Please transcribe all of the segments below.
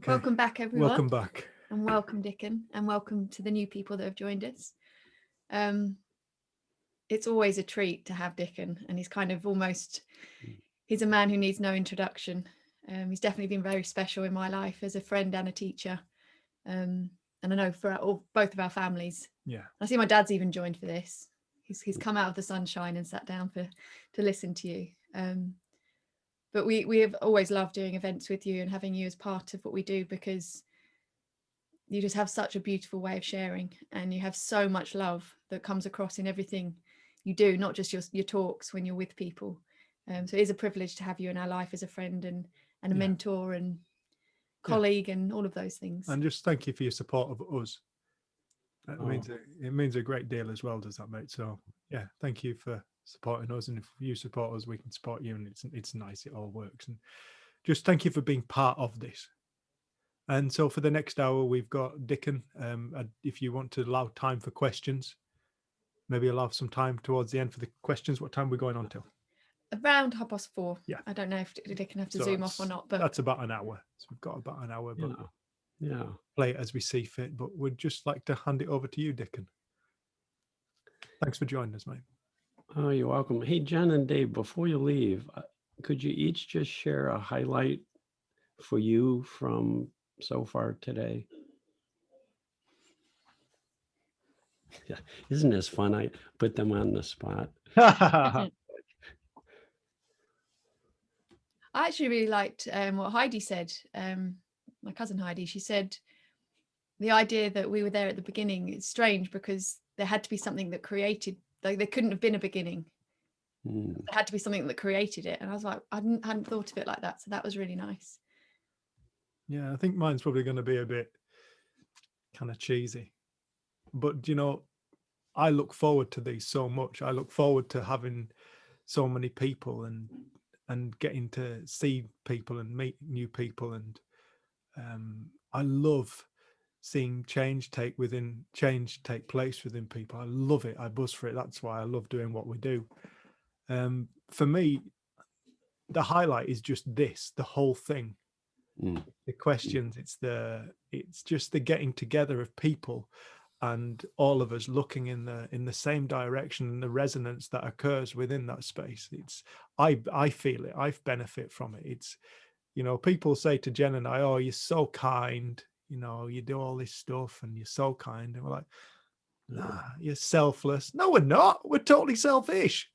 Okay. Welcome back, everyone. Welcome back. And welcome, Dicken, and welcome to the new people that have joined us. Um, it's always a treat to have Dicken, and he's kind of almost, he's a man who needs no introduction. He's definitely been very special in my life as a friend and a teacher. And I know for both of our families. Yeah. I see my dad's even joined for this. He's come out of the sunshine and sat down to listen to you. But we have always loved doing events with you and having you as part of what we do, because you just have such a beautiful way of sharing, and you have so much love that comes across in everything you do, not just your talks when you're with people. So it is a privilege to have you in our life as a friend and a mentor and colleague and all of those things. And just thank you for your support of us. It means a great deal as well, does that, mate? So yeah, thank you for supporting us, and if you support us, we can support you, and it's nice, it all works. And just thank you for being part of this. And so for the next hour, we've got Dicken. If you want to allow time for questions, maybe allow some time towards the end for the questions. What time are we going on till? Around 4:30. Yeah. I don't know if Dicken have to zoom off or not, but that's about an hour. So we've got about an hour, but play it as we see fit. But we'd just like to hand it over to you, Dicken. Thanks for joining us, mate. Oh, you're welcome. Hey, Jen and Dave, before you leave, could you each just share a highlight for you from so far today? Yeah, isn't this fun? I put them on the spot. I actually really liked what Heidi said. My cousin Heidi, she said the idea that we were there at the beginning is strange, because there had to be something that created, like there couldn't have been a beginning. There had to be something that created it. And I was like, I hadn't thought of it like that. So that was really nice. Yeah, I think mine's probably going to be a bit kind of cheesy. But, you know, I look forward to these so much. I look forward to having so many people and getting to see people and meet new people. And I love seeing change take place within people. I love it. I buzz for it. That's why I love doing what we do. For me, the highlight is just the whole thing. The questions, it's just the getting together of people and all of us looking in the same direction, and the resonance that occurs within that space. I feel it. I benefit from it. It's, you know, people say to Jen and I, oh, you're so kind, you know, you do all this stuff and you're so kind. And we're like, nah, you're selfless. No, we're not. We're totally selfish.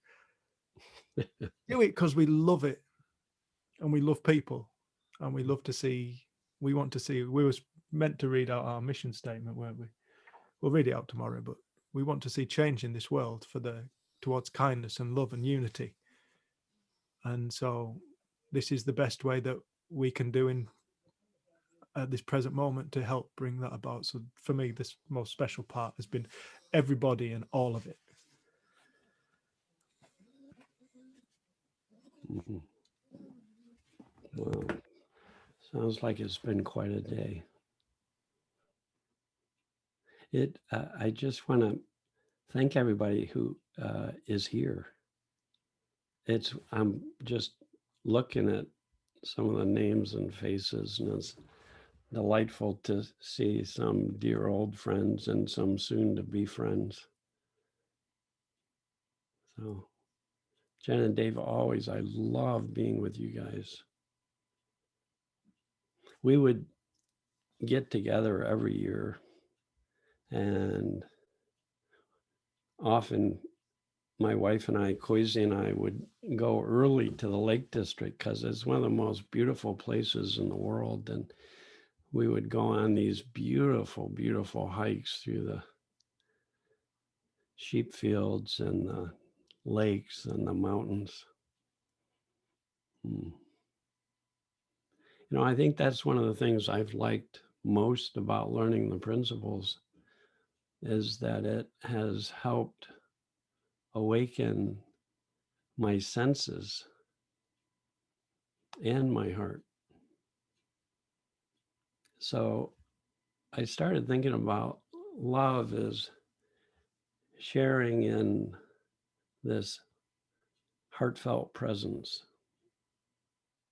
Do it because we love it, and we love people, and we love to see, we want to see, we was meant to read out our mission statement, weren't we? We'll read it out tomorrow, but we want to see change in this world towards kindness and love and unity. And so this is the best way that we can do at this present moment to help bring that about. So for me, this most special part has been everybody and all of it. Well, sounds like it's been quite a day. I just want to thank everybody who is here. I'm just looking at some of the names and faces, and it's delightful to see some dear old friends and some soon to be friends. So, Jen and Dave, always, I love being with you guys. We would get together every year, and often my wife and I, Koizi and I, would go early to the Lake District because it's one of the most beautiful places in the world. And we would go on these beautiful, beautiful hikes through the sheep fields and the lakes and the mountains. You know, I think that's one of the things I've liked most about learning the principles, is that it has helped awaken my senses and my heart. So I started thinking about love as sharing in this heartfelt presence,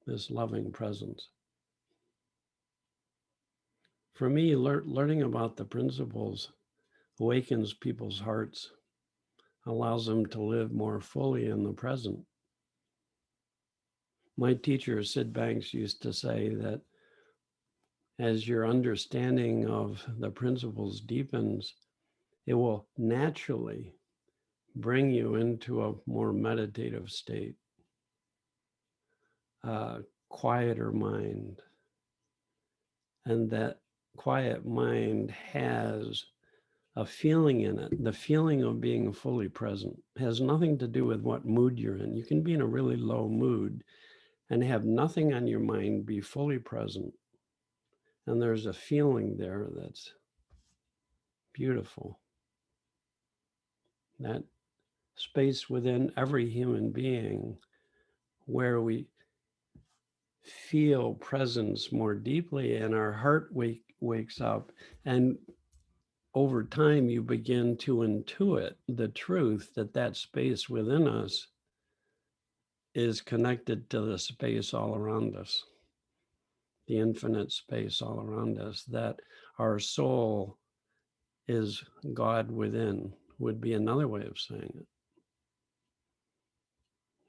this loving presence. for me, learning about the principles awakens people's hearts, allows them to live more fully in the present. My teacher, Sid Banks, used to say that as your understanding of the principles deepens, it will naturally bring you into a more meditative state, a quieter mind. And that quiet mind has a feeling in it. The feeling of being fully present has nothing to do with what mood you're in. You can be in a really low mood and have nothing on your mind, be fully present. And there's a feeling there that's beautiful. That space within every human being where we feel presence more deeply and our heart wakes up, and over time you begin to intuit the truth that that space within us is connected to the space all around us, the infinite space all around us, that our soul is God within, would be another way of saying it.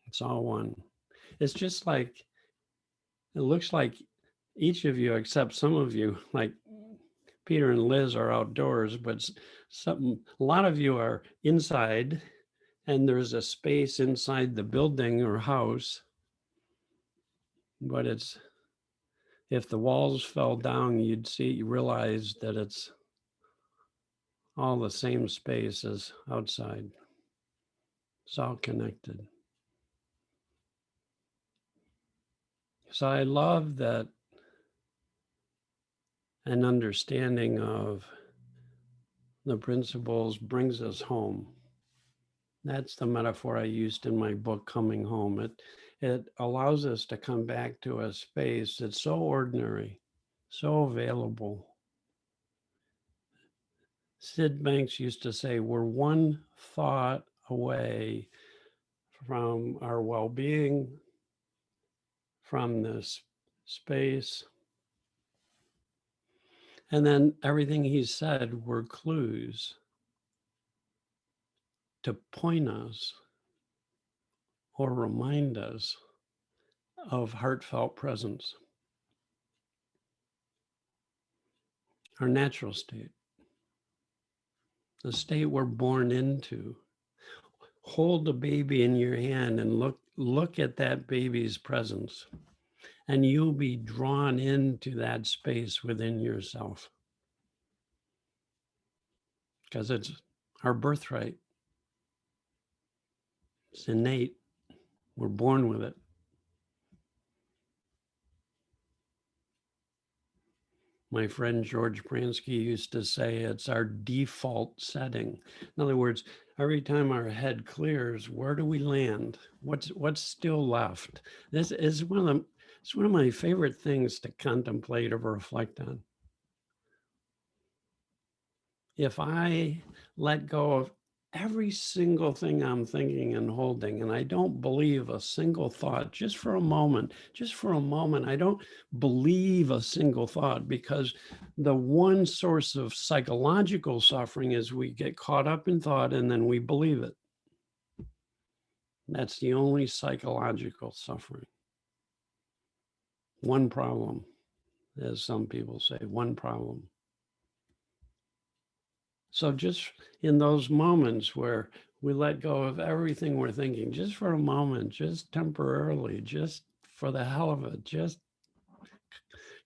It's all one. It's just like, it looks like each of you, except some of you, like Peter and Liz, are outdoors, but a lot of you are inside, and there's a space inside the building or house, but it's, if the walls fell down, you realize that it's all the same space as outside. It's all connected. So I love that an understanding of the principles brings us home. That's the metaphor I used in my book, Coming Home. It allows us to come back to a space that's so ordinary, so available. Sid Banks used to say, we're one thought away from our well-being, from this space. And then everything he said were clues to point us or remind us of heartfelt presence, our natural state, the state we're born into. Hold a baby in your hand and look at that baby's presence, and you'll be drawn into that space within yourself, because it's our birthright. It's innate. We're born with it. My friend George Pransky used to say it's our default setting. In other words, every time our head clears, where do we land? What's still left? This is it's one of my favorite things to contemplate or reflect on. If I let go of every single thing I'm thinking and holding, and I don't believe a single thought, just for a moment, I don't believe a single thought, because the one source of psychological suffering is we get caught up in thought and then we believe it. That's the only psychological suffering. One problem, as some people say, one problem. So just in those moments where we let go of everything we're thinking, just for a moment, just temporarily, just for the hell of it, just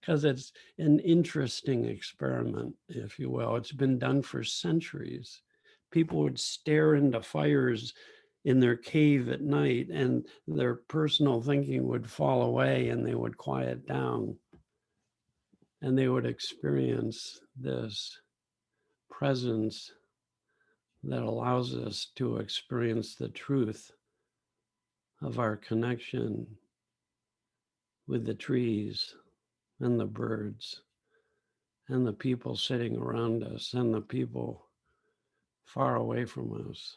because it's an interesting experiment, if you will. It's been done for centuries. People would stare into fires in their cave at night, and their personal thinking would fall away and they would quiet down. And they would experience this presence that allows us to experience the truth of our connection with the trees and the birds and the people sitting around us and the people far away from us.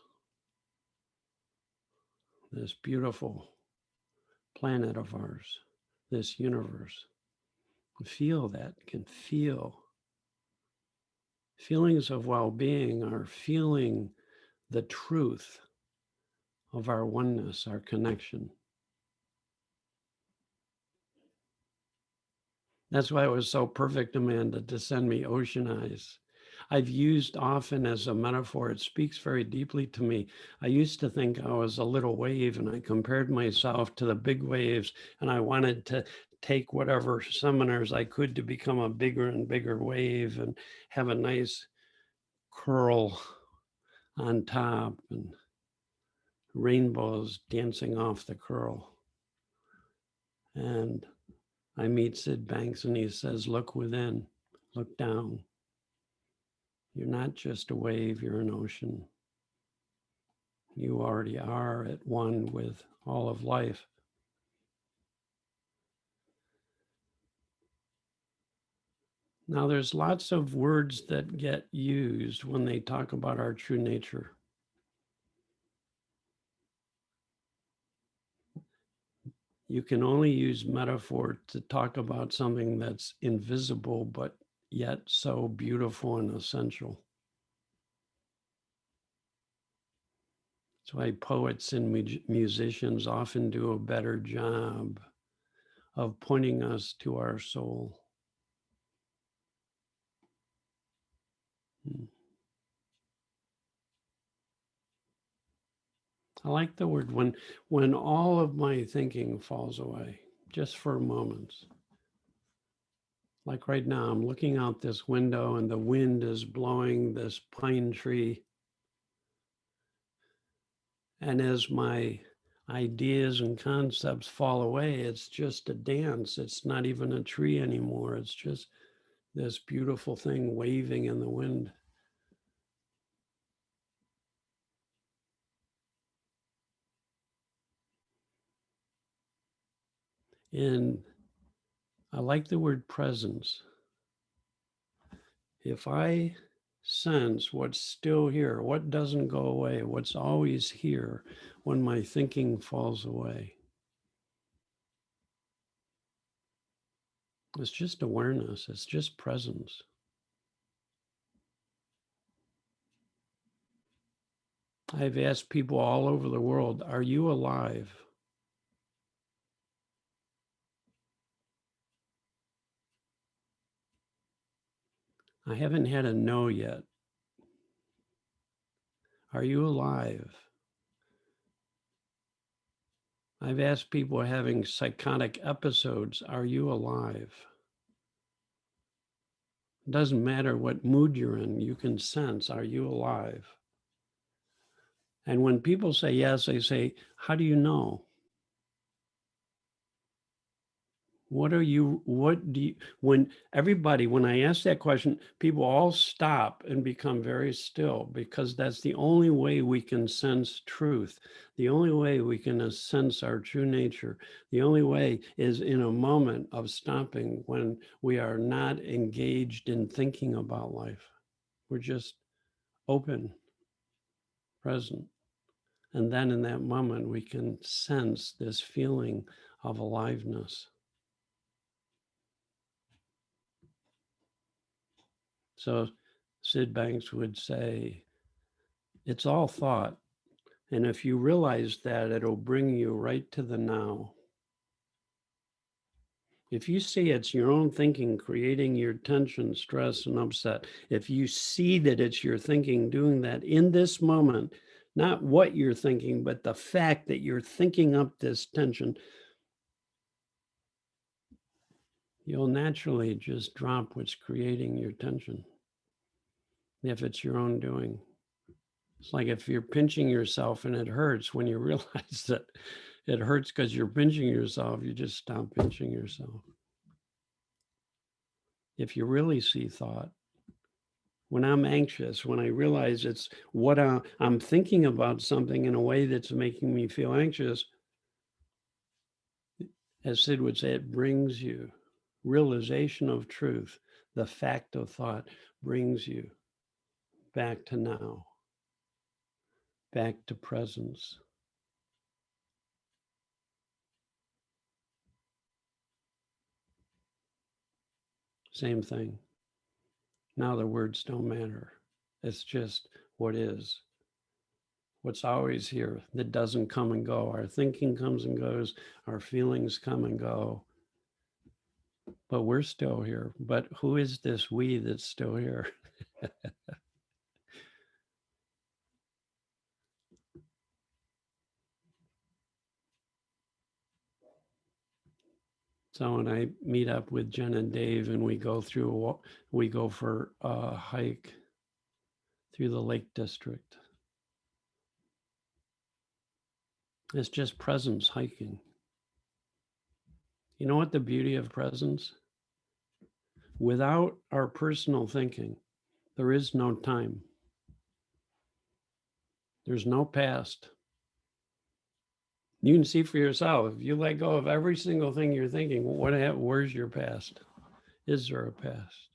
This beautiful planet of ours, this universe. Feel that, can feel Feelings of well-being are feeling the truth of our oneness, our connection. That's why it was so perfect, Amanda, to send me ocean eyes. I've used often as a metaphor, it speaks very deeply to me. I used to think I was a little wave, and I compared myself to the big waves, and I wanted to take whatever seminars I could to become a bigger and bigger wave and have a nice curl on top and rainbows dancing off the curl. And I meet Sid Banks and he says, look within, look down. You're not just a wave, you're an ocean. You already are at one with all of life. Now, there's lots of words that get used when they talk about our true nature. You can only use metaphor to talk about something that's invisible, but yet so beautiful and essential. That's why poets and musicians often do a better job of pointing us to our soul. I like the word when all of my thinking falls away, just for moments. Like right now, I'm looking out this window and the wind is blowing this pine tree. And as my ideas and concepts fall away, it's just a dance. It's not even a tree anymore. It's just this beautiful thing waving in the wind. And I like the word presence. If I sense what's still here, what doesn't go away, what's always here when my thinking falls away, it's just awareness, it's just presence. I've asked people all over the world, are you alive? I haven't had a no yet. Are you alive? I've asked people having psychotic episodes, are you alive? It doesn't matter what mood you're in, you can sense, are you alive? And when people say yes, they say, how do you know? When I ask that question, people all stop and become very still, because that's the only way we can sense truth. The only way we can sense our true nature. The only way is in a moment of stopping when we are not engaged in thinking about life. We're just open, present. And then in that moment, we can sense this feeling of aliveness. So Sid Banks would say, it's all thought. And if you realize that, it'll bring you right to the now. If you see it's your own thinking creating your tension, stress, and upset, if you see that it's your thinking doing that in this moment, not what you're thinking, but the fact that you're thinking up this tension, you'll naturally just drop what's creating your tension, if it's your own doing. It's like if you're pinching yourself and it hurts, when you realize that it hurts because you're pinching yourself, you just stop pinching yourself. If you really see thought, when I'm anxious, when I realize it's what I'm thinking about something in a way that's making me feel anxious, as Sid would say, it brings you realization of truth. The fact of thought brings you back to now, back to presence. Same thing. Now the words don't matter. It's just what is. What's always here that doesn't come and go. Our thinking comes and goes. Our feelings come and go. But we're still here. But who is this we that's still here? So when I meet up with Jen and Dave and we go for a hike through the Lake District. It's just presence hiking. You know what the beauty of presence? Without our personal thinking, there is no time. There's no past. You can see for yourself, if you let go of every single thing you're thinking, where's your past? Is there a past?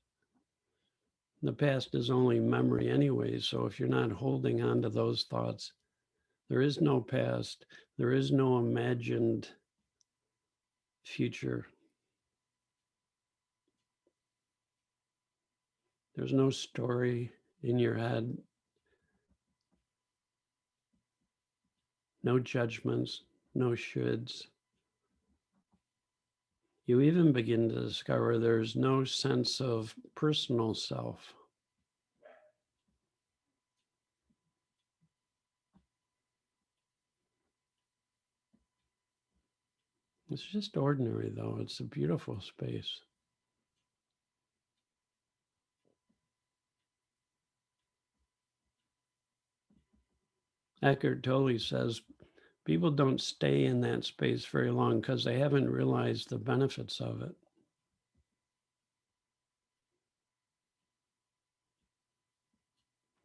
The past is only memory anyway, so if you're not holding on to those thoughts, there is no past. There is no imagined future. There's no story in your head. No judgments, no shoulds. You even begin to discover there's no sense of personal self. It's just ordinary, though. It's a beautiful space. Eckhart Tolle says people don't stay in that space very long because they haven't realized the benefits of it.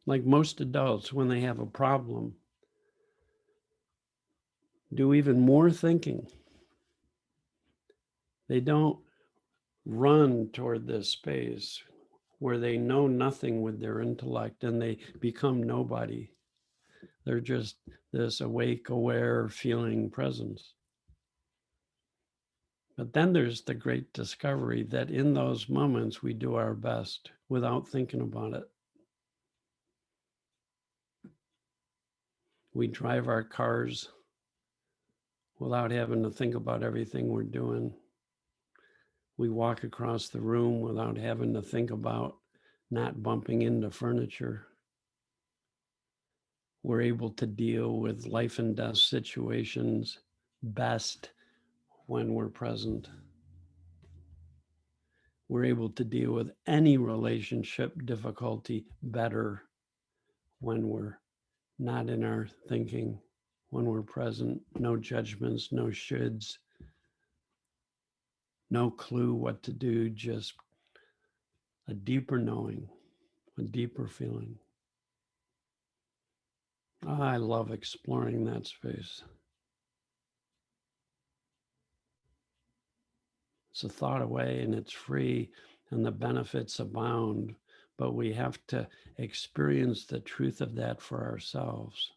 Like most adults, when they have a problem, do even more thinking. They don't run toward this space where they know nothing with their intellect and they become nobody. They're just this awake, aware, feeling presence. But then there's the great discovery that in those moments we do our best without thinking about it. We drive our cars without having to think about everything we're doing. We walk across the room without having to think about not bumping into furniture. We're able to deal with life and death situations best when we're present. We're able to deal with any relationship difficulty better when we're not in our thinking, when we're present, no judgments, no shoulds, no clue what to do, just a deeper knowing, a deeper feeling. I love exploring that space. It's a thought away and it's free and the benefits abound, but we have to experience the truth of that for ourselves.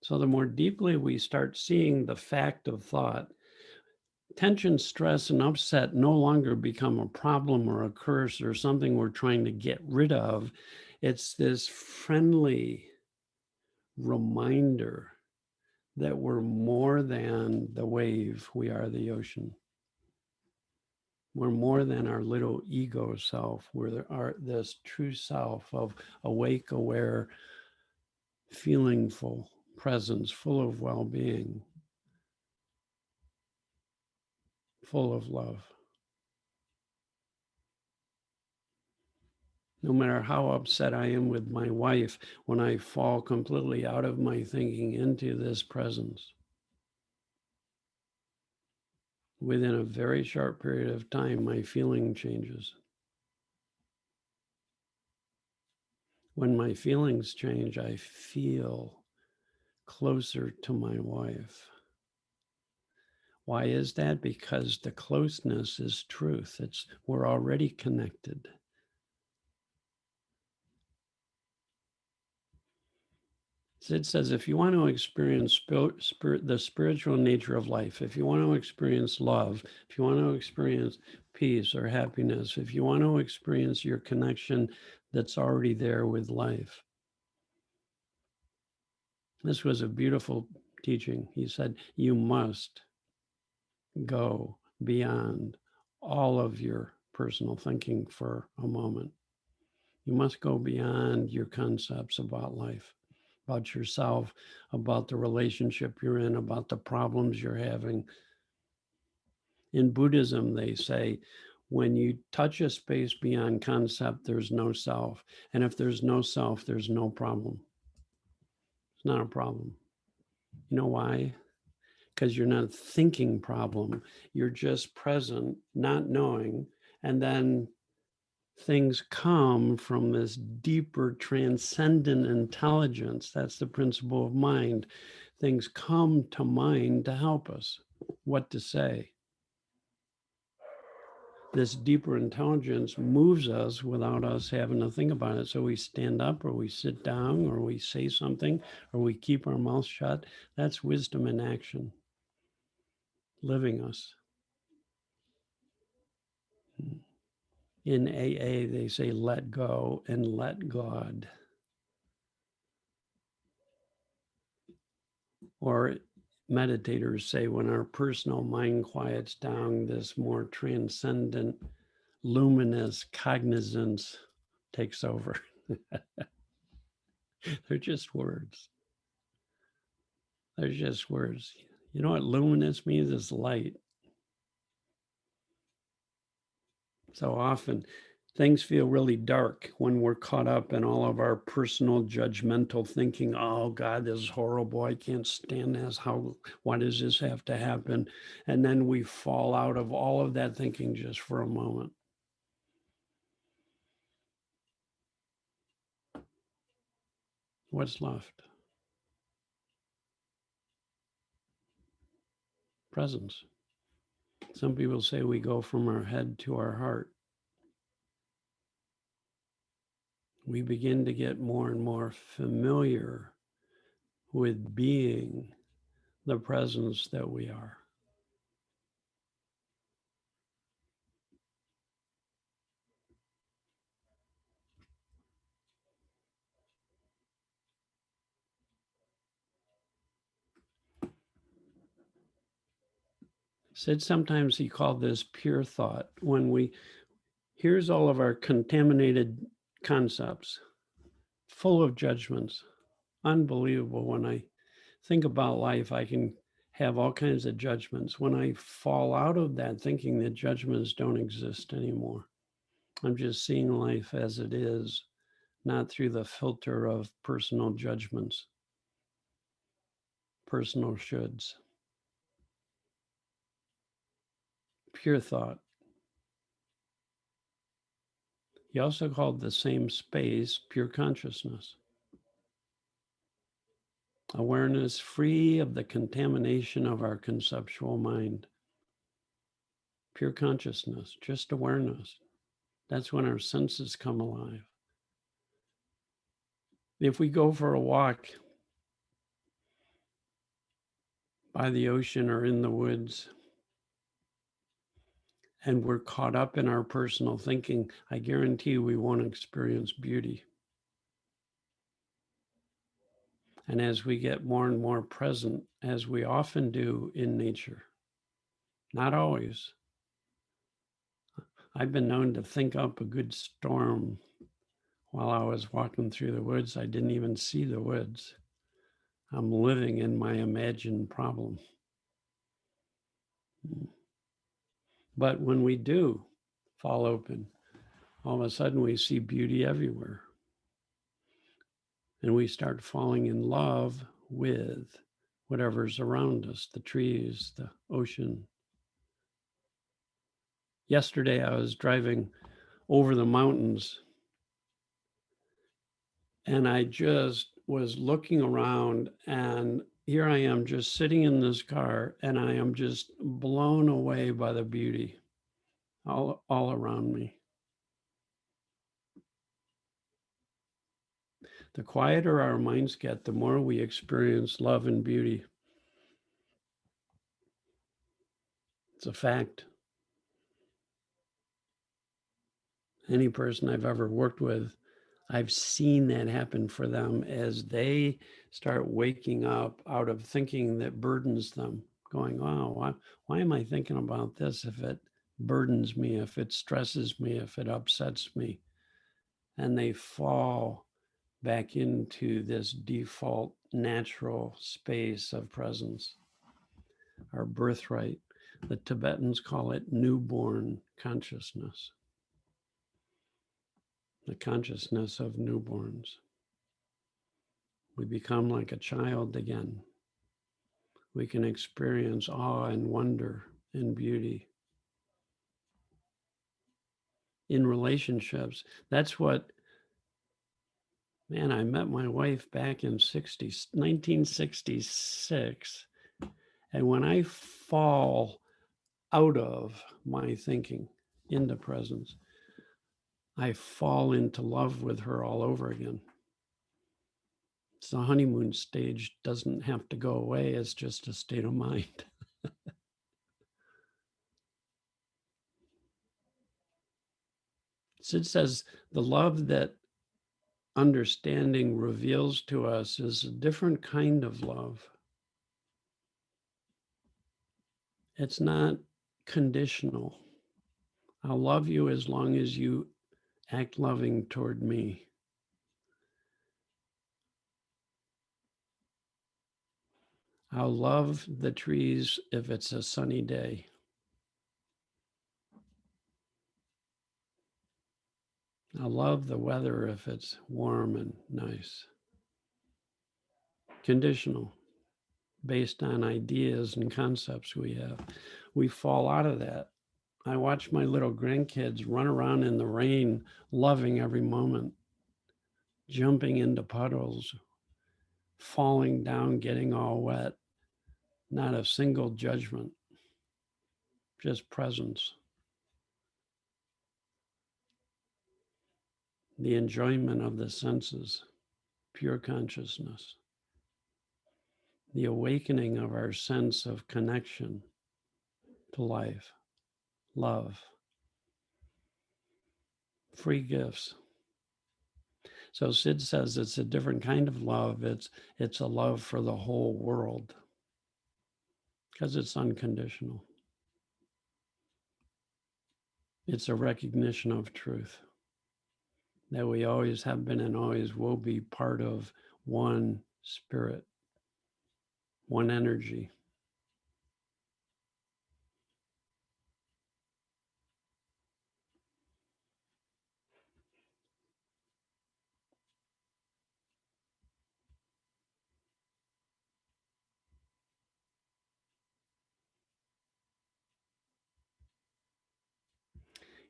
So the more deeply we start seeing the fact of thought, tension, stress, and upset no longer become a problem or a curse or something we're trying to get rid of. It's this friendly reminder that we're more than the wave, we are the ocean. We're more than our little ego self. We're this true self of awake, aware, feelingful presence, full of well-being, full of love. No matter how upset I am with my wife, when I fall completely out of my thinking into this presence, within a very short period of time, my feeling changes. When my feelings change, I feel closer to my wife. Why is that? Because the closeness is truth. We're already connected. It says, if you want to experience the spiritual nature of life, if you want to experience love, if you want to experience peace or happiness, if you want to experience your connection that's already there with life. This was a beautiful teaching. He said, you must go beyond all of your personal thinking for a moment. You must go beyond your concepts about life, about yourself, about the relationship you're in, about the problems you're having. In Buddhism, they say, when you touch a space beyond concept, there's no self. And if there's no self, there's no problem. It's not a problem. You know why? Because you're not thinking problem. You're just present, not knowing. And then things come from this deeper transcendent intelligence. That's the principle of mind. Things come to mind to help us what to say. This deeper intelligence moves us without us having to think about it. So we stand up or we sit down or we say something or we keep our mouth shut. That's wisdom in action, living us. In AA, they say, let go and let God. Or meditators say, when our personal mind quiets down, this more transcendent, luminous cognizance takes over. They're just words. They're just words. You know what luminous means? It's light. So often things feel really dark when we're caught up in all of our personal judgmental thinking. Oh God, this is horrible. I can't stand this. Why does this have to happen? And then we fall out of all of that thinking just for a moment. What's left? Presence. Some people say we go from our head to our heart. We begin to get more and more familiar with being the presence that we are. Said sometimes he called this pure thought. Here's all of our contaminated concepts, full of judgments. Unbelievable. When I think about life, I can have all kinds of judgments. When I fall out of that thinking that judgments don't exist anymore, I'm just seeing life as it is, not through the filter of personal judgments, personal shoulds. Pure thought. He also called the same space pure consciousness. Awareness free of the contamination of our conceptual mind. Pure consciousness, just awareness. That's when our senses come alive. If we go for a walk by the ocean or in the woods, and we're caught up in our personal thinking, I guarantee we won't experience beauty. And as we get more and more present, as we often do in nature, not always, I've been known to think up a good storm while I was walking through the woods. I didn't even see the woods. I'm living in my imagined problem. But when we do fall open, all of a sudden we see beauty everywhere. And we start falling in love with whatever's around us, the trees, the ocean. Yesterday, I was driving over the mountains and I just was looking around, and here I am just sitting in this car and I am just blown away by the beauty all around me. The quieter our minds get, the more we experience love and beauty. It's a fact. Any person I've ever worked with, I've seen that happen for them as they start waking up out of thinking that burdens them, going, oh, why am I thinking about this if it burdens me, if it stresses me, if it upsets me? And they fall back into this default natural space of presence, our birthright. The Tibetans call it newborn consciousness, the consciousness of newborns. We become like a child again. We can experience awe and wonder and beauty. In relationships, that's what, man, I met my wife back in 1966. And when I fall out of my thinking into presence, I fall into love with her all over again. So the honeymoon stage doesn't have to go away. It's just a state of mind. Sid says the love that understanding reveals to us is a different kind of love. It's not conditional. I'll love you as long as you act loving toward me. I'll love the trees if it's a sunny day. I'll love the weather if it's warm and nice. Conditional, based on ideas and concepts we have. We fall out of that. I watch my little grandkids run around in the rain, loving every moment, jumping into puddles, falling down, getting all wet. Not a single judgment, just presence. The enjoyment of the senses, pure consciousness. The awakening of our sense of connection to life, love, free gifts. So Sid says it's a different kind of love. It's a love for the whole world because it's unconditional. It's a recognition of truth that we always have been and always will be part of one spirit, one energy.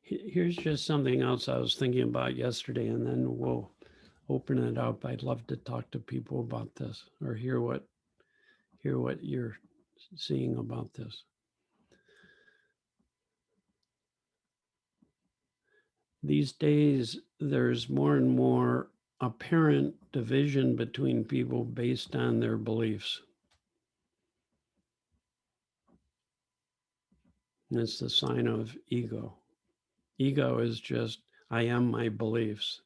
Here's just something else I was thinking about yesterday, and then we'll open it up. I'd love to talk to people about this or hear what you're seeing about this. These days, there's more and more apparent division between people based on their beliefs. And it's the sign of ego. Ego is just, I am my beliefs.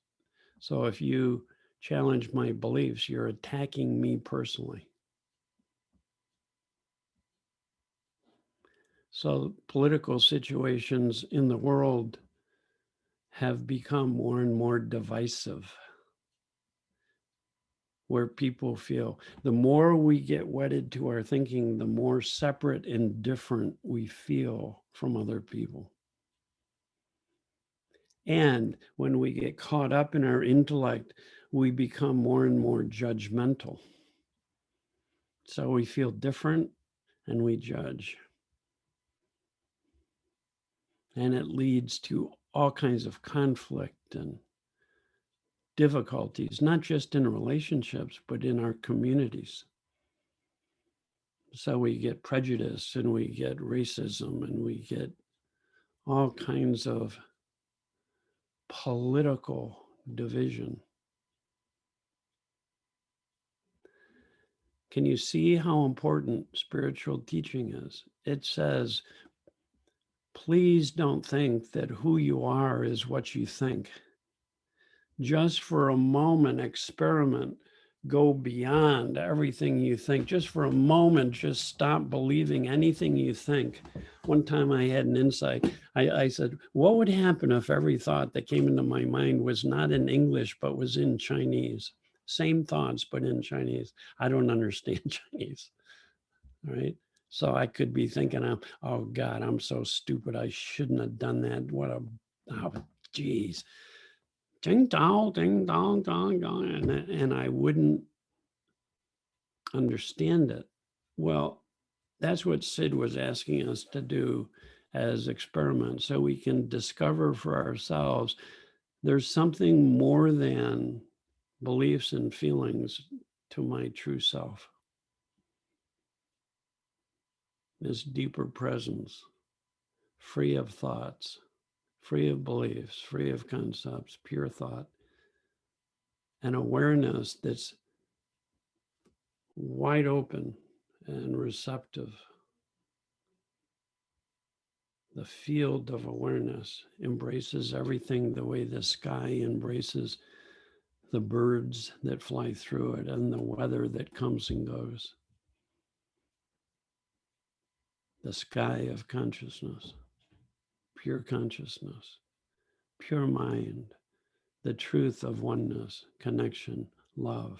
So if you challenge my beliefs, you're attacking me personally. So political situations in the world have become more and more divisive, where people feel the more we get wedded to our thinking, the more separate and different we feel from other people. And when we get caught up in our intellect, we become more and more judgmental. So we feel different and we judge. And it leads to all kinds of conflict and difficulties, not just in relationships, but in our communities. So we get prejudice and we get racism and we get all kinds of political division. Can you see how important spiritual teaching is? It says, please don't think that who you are is what you think. Just for a moment, experiment, go beyond everything you think. Just for a moment, just stop believing anything you think. One time I had an insight. I said, what would happen if every thought that came into my mind was not in English, but was in Chinese? Same thoughts, but in Chinese. I don't understand Chinese, right? So I could be thinking, oh God, I'm so stupid. I shouldn't have done that. What a, oh, geez. Ding dong, ding dong, dong, dong. And I wouldn't understand it. Well, that's what Sid was asking us to do as experiments, so we can discover for ourselves there's something more than beliefs and feelings to my true self. This deeper presence, free of thoughts, free of beliefs, free of concepts, pure thought, an awareness that's wide open and receptive. The field of awareness embraces everything the way the sky embraces the birds that fly through it and the weather that comes and goes. The sky of consciousness, pure consciousness, pure mind, the truth of oneness, connection, love.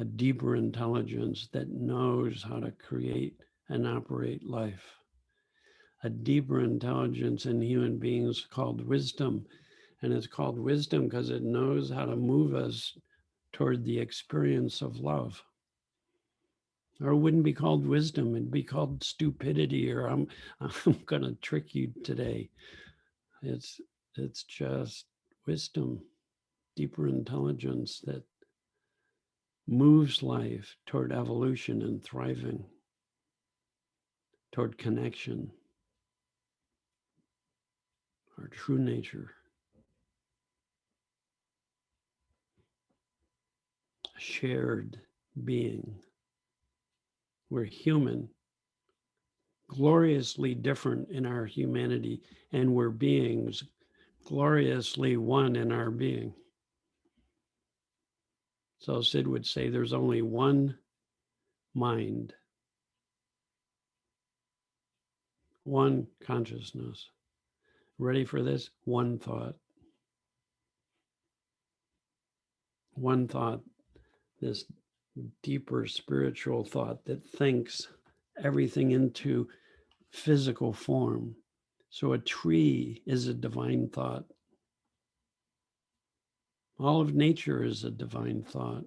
A deeper intelligence that knows how to create and operate life. A deeper intelligence in human beings called wisdom. And it's called wisdom because it knows how to move us toward the experience of love. Or it wouldn't be called wisdom, it'd be called stupidity, or I'm going to trick you today. It's just wisdom, deeper intelligence that moves life toward evolution and thriving, toward connection, our true nature. Shared being. We're human, gloriously different in our humanity, and we're beings gloriously one in our being. So Sid would say there's only one mind, one consciousness. Ready for this? One thought. One thought, this deeper spiritual thought that thinks everything into physical form. So a tree is a divine thought. All of nature is a divine thought.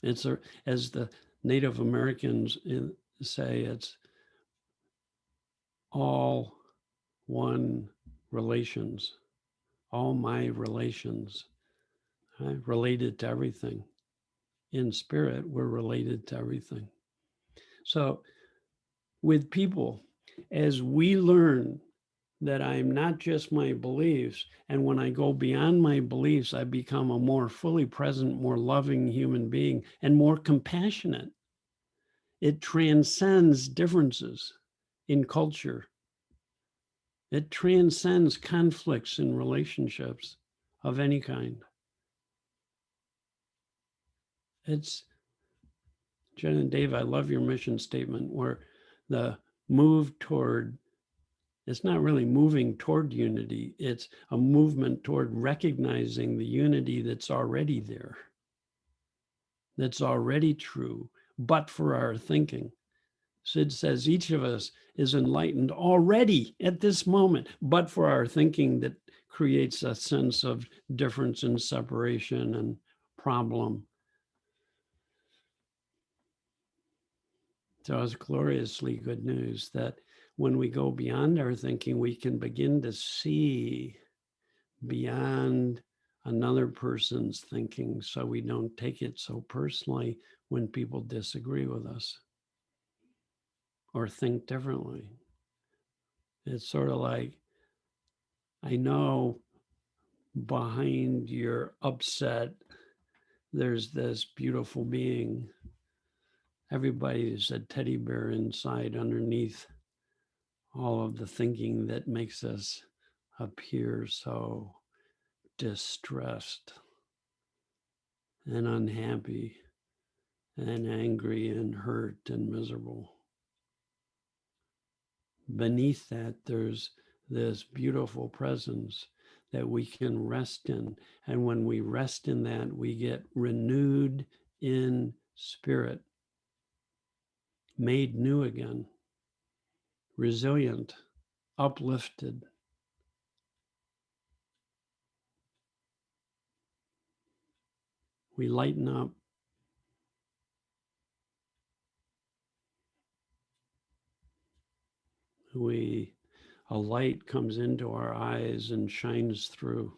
It's as the Native Americans say, it's all one relations, all my relations, right? Related to everything. In spirit, we're related to everything. So with people, as we learn that I'm not just my beliefs, and when I go beyond my beliefs, I become a more fully present, more loving human being, and more compassionate. It transcends differences in culture. It transcends conflicts in relationships of any kind. It's, Jen and Dave, I love your mission statement where the move toward, it's not really moving toward unity, it's a movement toward recognizing the unity that's already there, that's already true, but for our thinking. Sid says each of us is enlightened already at this moment, but for our thinking that creates a sense of difference and separation and problem. So it's gloriously good news that when we go beyond our thinking, we can begin to see beyond another person's thinking, so we don't take it so personally when people disagree with us or think differently. It's sort of like, I know behind your upset there's this beautiful being. Everybody is a teddy bear inside, underneath all of the thinking that makes us appear so distressed and unhappy and angry and hurt and miserable. Beneath that, there's this beautiful presence that we can rest in. And when we rest in that, we get renewed in spirit, made new again, resilient, uplifted. We lighten up. A light comes into our eyes and shines through.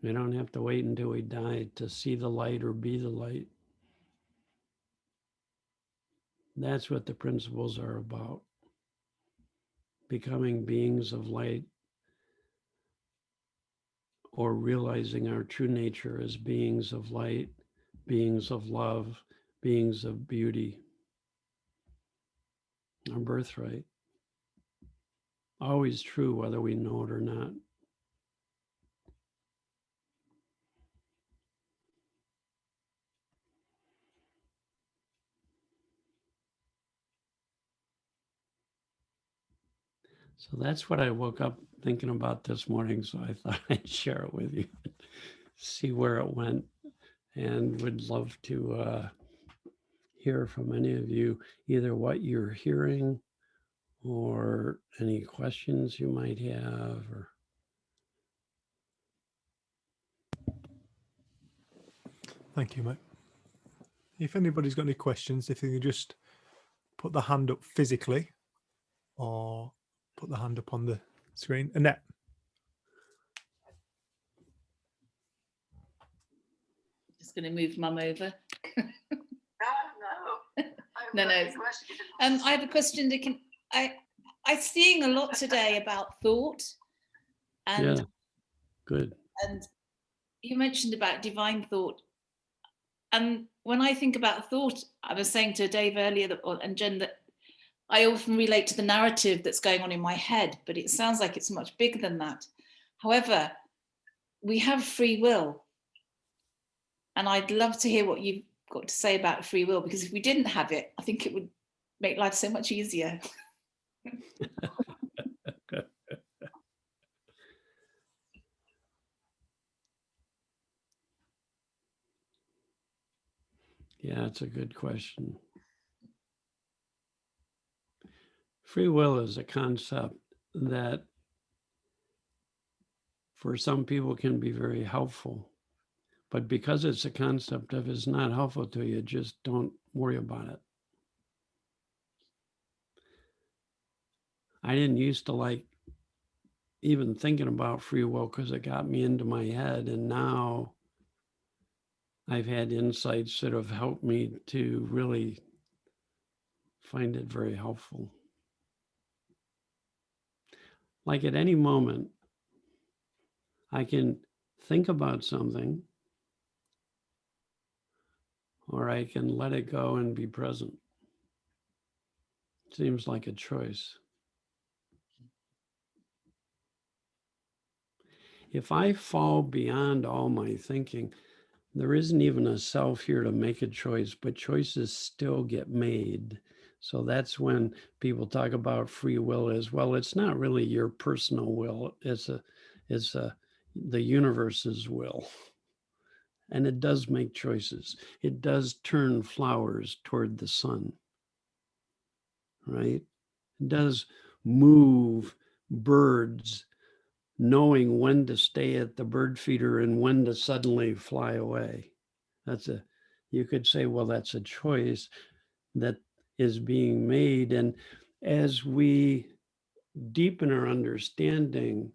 We don't have to wait until we die to see the light or be the light. That's what the principles are about. Becoming beings of light, or realizing our true nature as beings of light, beings of love, beings of beauty. Our birthright. Always true, whether we know it or not. So that's what I woke up thinking about this morning. So I thought I'd share it with you, see where it went, and would love to hear from any of you, either what you're hearing or any questions you might have. Or Thank you, mate. If anybody's got any questions, if you could just put the hand up physically or put the hand up on the screen. Annette. Just going to move Mum over. No. No. I have a question, Dicken. I'm seeing a lot today about thought, and yeah, good. And you mentioned about divine thought, and when I think about thought, I was saying to Dave earlier and Jen that I often relate to the narrative that's going on in my head, but it sounds like it's much bigger than that. However, we have free will, and I'd love to hear what you've got to say about free will, because if we didn't have it, I think it would make life so much easier. Yeah, it's a good question. Free will is a concept that for some people can be very helpful, but because it's a concept, if it's not helpful to you, just don't worry about it. I didn't used to like even thinking about free will because it got me into my head, and now I've had insights that have helped me to really find it very helpful. Like at any moment, I can think about something, or I can let it go and be present. Seems like a choice. If I fall beyond all my thinking, there isn't even a self here to make a choice, but choices still get made. So that's when people talk about free will as well. It's not really your personal will. It's the universe's will. And it does make choices. It does turn flowers toward the sun, right? It does move birds, knowing when to stay at the bird feeder and when to suddenly fly away. You could say, well, that's a choice that is being made. And as we deepen our understanding,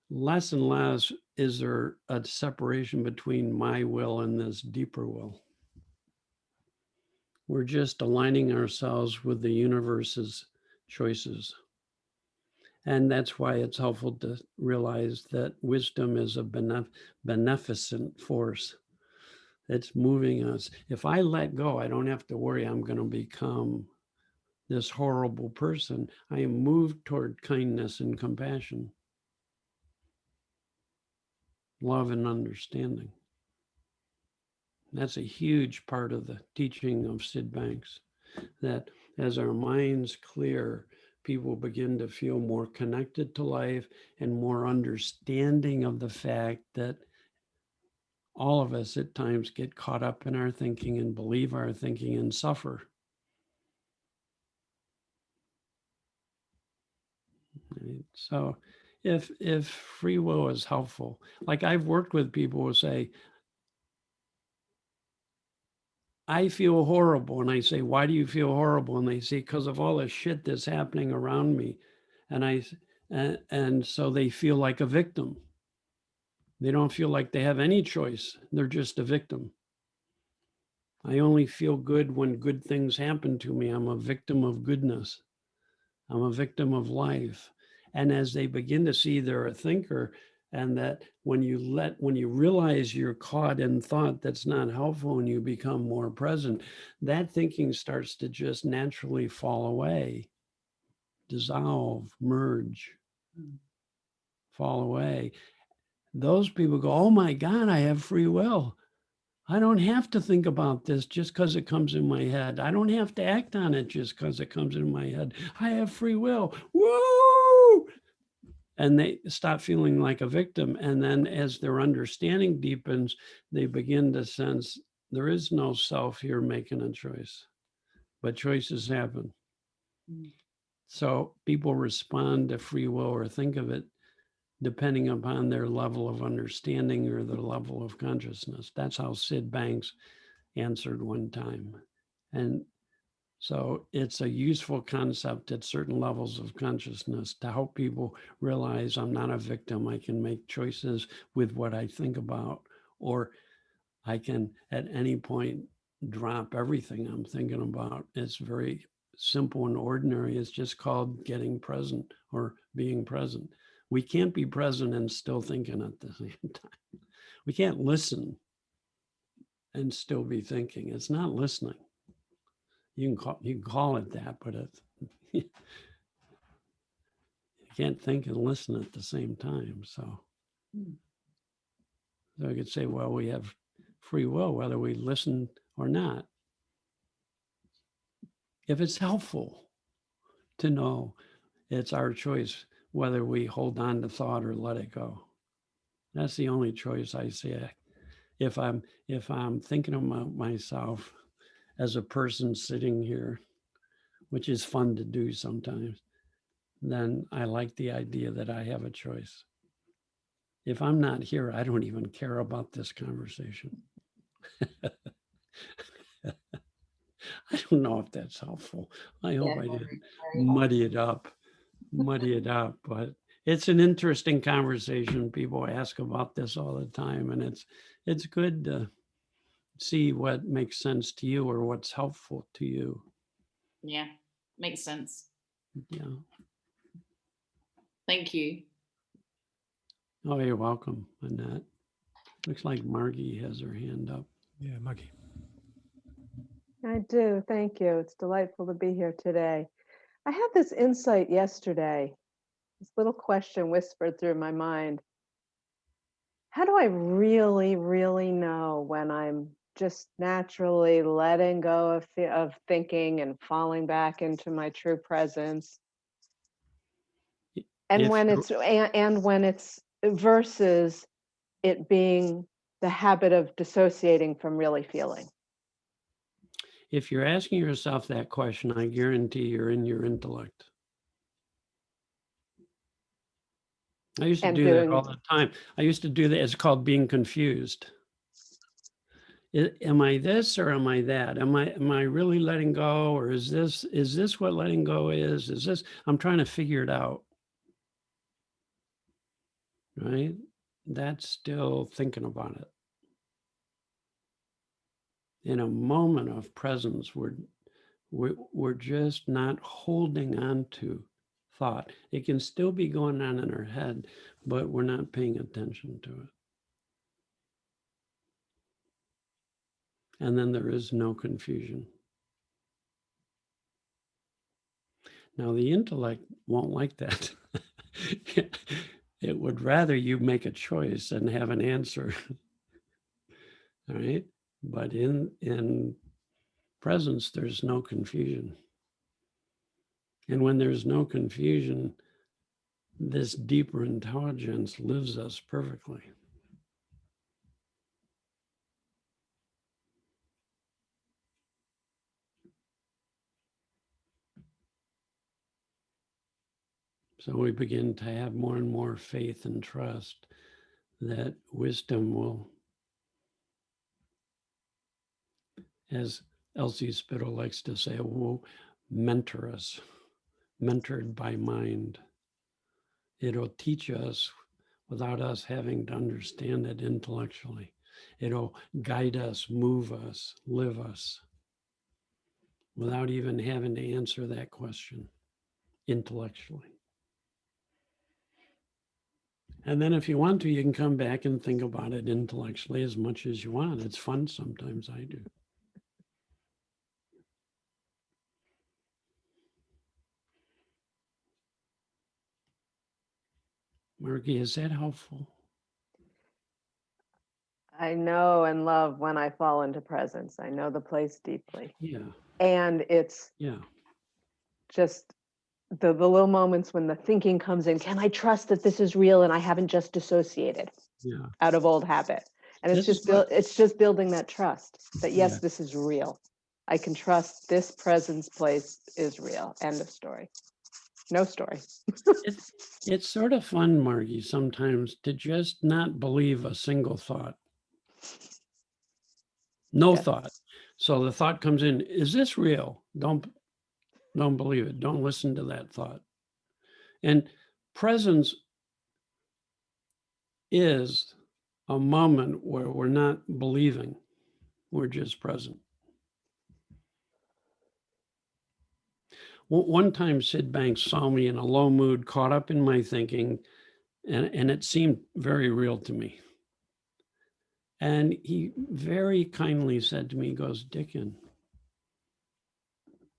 less and less is there a separation between my will and this deeper will. We're just aligning ourselves with the universe's choices. And that's why it's helpful to realize that wisdom is a beneficent force. It's moving us. If I let go, I don't have to worry I'm going to become this horrible person. I am moved toward kindness and compassion, love and understanding. That's a huge part of the teaching of Sid Banks, that as our minds clear, people begin to feel more connected to life and more understanding of the fact that all of us at times get caught up in our thinking and believe our thinking and suffer. Right? So if free will is helpful, like I've worked with people who say, I feel horrible. And I say, why do you feel horrible? And they say, because of all the shit that's happening around me. And so they feel like a victim. They don't feel like they have any choice. They're just a victim. I only feel good when good things happen to me. I'm a victim of goodness. I'm a victim of life. And as they begin to see they're a thinker, and that when you realize you're caught in thought that's not helpful and you become more present, that thinking starts to just naturally fall away, dissolve, merge, fall away. Those people go, oh my God, I have free will. I don't have to think about this just because it comes in my head. I don't have to act on it just because it comes in my head. I have free will. Woo! And they stop feeling like a victim. And then as their understanding deepens, they begin to sense there is no self here making a choice, but choices happen. So people respond to free will or think of it depending upon their level of understanding or their level of consciousness. That's how Sid Banks answered one time. And so it's a useful concept at certain levels of consciousness to help people realize I'm not a victim. I can make choices with what I think about, or I can at any point drop everything I'm thinking about. It's very simple and ordinary. It's just called getting present or being present. We can't be present and still thinking at the same time. We can't listen and still be thinking. It's not listening. You can call it that, but you can't think and listen at the same time. So I could say, well, we have free will, whether we listen or not. If it's helpful to know it's our choice whether we hold on to thought or let it go. That's the only choice I see. If I'm thinking about myself as a person sitting here, which is fun to do sometimes, then I like the idea that I have a choice. If I'm not here, I don't even care about this conversation. I don't know if that's helpful. I hope I didn't muddy it up, but it's an interesting conversation. People ask about this all the time, and it's good to see what makes sense to you or what's helpful to you. Yeah, makes sense. Yeah. Thank you. Oh, you're welcome, Annette. Looks like Margie has her hand up. Yeah, Maggie. I do. Thank you. It's delightful to be here today. I had this insight yesterday. This little question whispered through my mind. How do I really, really know when I'm just naturally letting go of thinking and falling back into my true presence? And when it's versus it being the habit of dissociating from really feeling. If you're asking yourself that question, I guarantee you're in your intellect. I used to do that all the time. I used to do that. It's called being confused. Am I this or am I that? Am I really letting go, or is this what letting go is? Is this? I'm trying to figure it out. Right? That's still thinking about it. in a moment of presence, we're just not holding on to thought. It can still be going on in our head, but we're not paying attention to it. And then there is no confusion. Now, the intellect won't like that. It would rather you make a choice and have an answer. All right. But in presence, there's no confusion. And when there's no confusion, this deeper intelligence lives us perfectly. So we begin to have more and more faith and trust that wisdom will, as Elsie Spittle likes to say, will mentor us, mentored by mind. It'll teach us without us having to understand it intellectually. It'll guide us, move us, live us, without even having to answer that question intellectually. And then if you want to, you can come back and think about it intellectually as much as you want. It's fun sometimes, I do. Margie, is that helpful? I know and love when I fall into presence. I know the place deeply. Yeah. And it's Yeah. just the little moments when the thinking comes in, can I trust that this is real and I haven't just dissociated out of old habit? And it's just building that trust that yes, this is real. I can trust this presence place is real. End of story. No story. It's sort of fun, Margie, sometimes to just not believe a single thought. No thought. So the thought comes in, is this real? Don't believe it. Don't listen to that thought. And presence is a moment where we're not believing, we're just present. One time Sid Banks saw me in a low mood, caught up in my thinking, and it seemed very real to me. And he very kindly said to me, he goes, Dicken,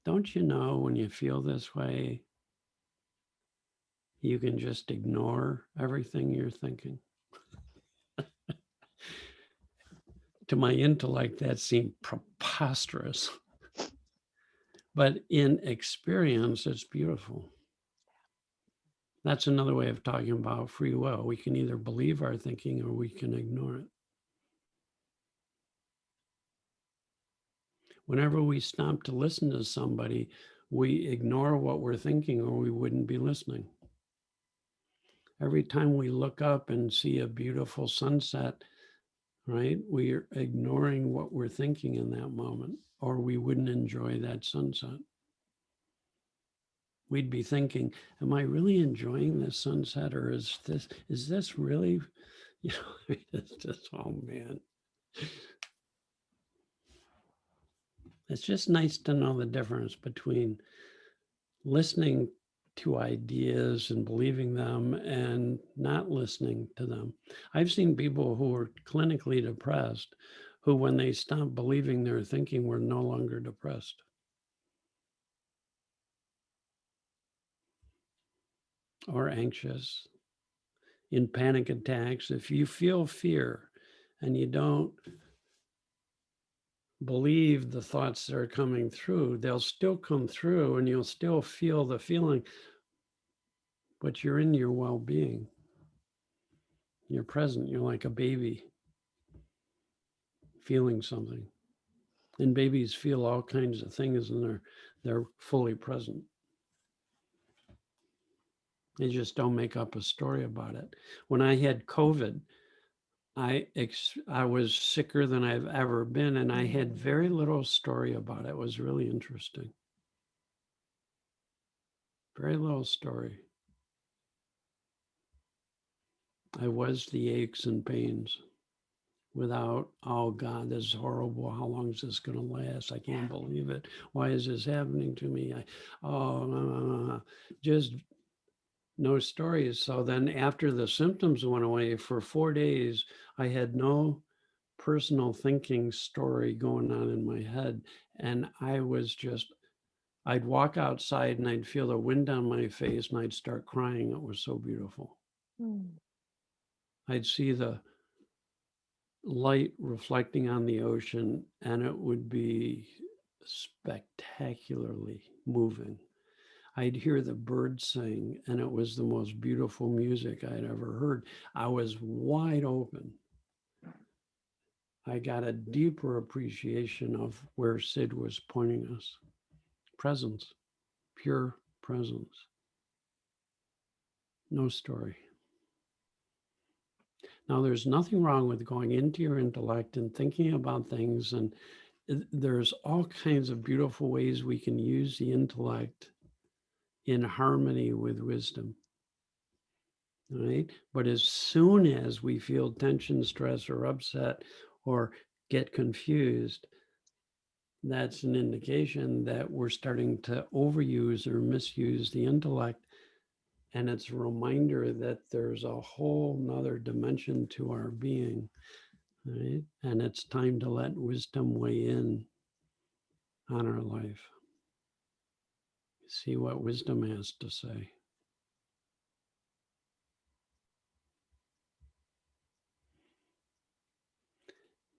don't you know when you feel this way, you can just ignore everything you're thinking? To my intellect, that seemed preposterous. But in experience, it's beautiful. That's another way of talking about free will. We can either believe our thinking or we can ignore it. Whenever we stop to listen to somebody, we ignore what we're thinking or we wouldn't be listening. Every time we look up and see a beautiful sunset, right, we are ignoring what we're thinking in that moment, or we wouldn't enjoy that sunset. We'd be thinking, am I really enjoying this sunset, or is this really, you know, it's just, oh man. It's just nice to know the difference between listening to ideas and believing them and not listening to them. I've seen people who were clinically depressed who, when they stopped believing their thinking, were no longer depressed. Or anxious. In panic attacks, if you feel fear and you don't believe the thoughts that are coming through, they'll still come through and you'll still feel the feeling, but you're in your well-being. You're present. You're like a baby feeling something. And babies feel all kinds of things and they're fully present. They just don't make up a story about it. When I had COVID, I was sicker than I've ever been, and I had very little story about it. It was really interesting. Very little story. I was the aches and pains. without, oh God, this is horrible. How long is this going to last? I can't believe it. Why is this happening to me? Just no stories. So then after the symptoms went away for 4 days, I had no personal thinking story going on in my head. And I was just, I'd walk outside and I'd feel the wind on my face and I'd start crying. It was so beautiful. I'd see the light reflecting on the ocean and it would be spectacularly moving. I'd hear the birds sing and it was the most beautiful music I'd ever heard. I was wide open. I got a deeper appreciation of where Sid was pointing us. Presence, pure presence. No story. Now, there's nothing wrong with going into your intellect and thinking about things, and there's all kinds of beautiful ways we can use the intellect in harmony with wisdom, right? But as soon as we feel tension, stress, or upset, or get confused, that's an indication that we're starting to overuse or misuse the intellect. And it's a reminder that there's a whole nother dimension to our being, right? And it's time to let wisdom weigh in on our life. See what wisdom has to say.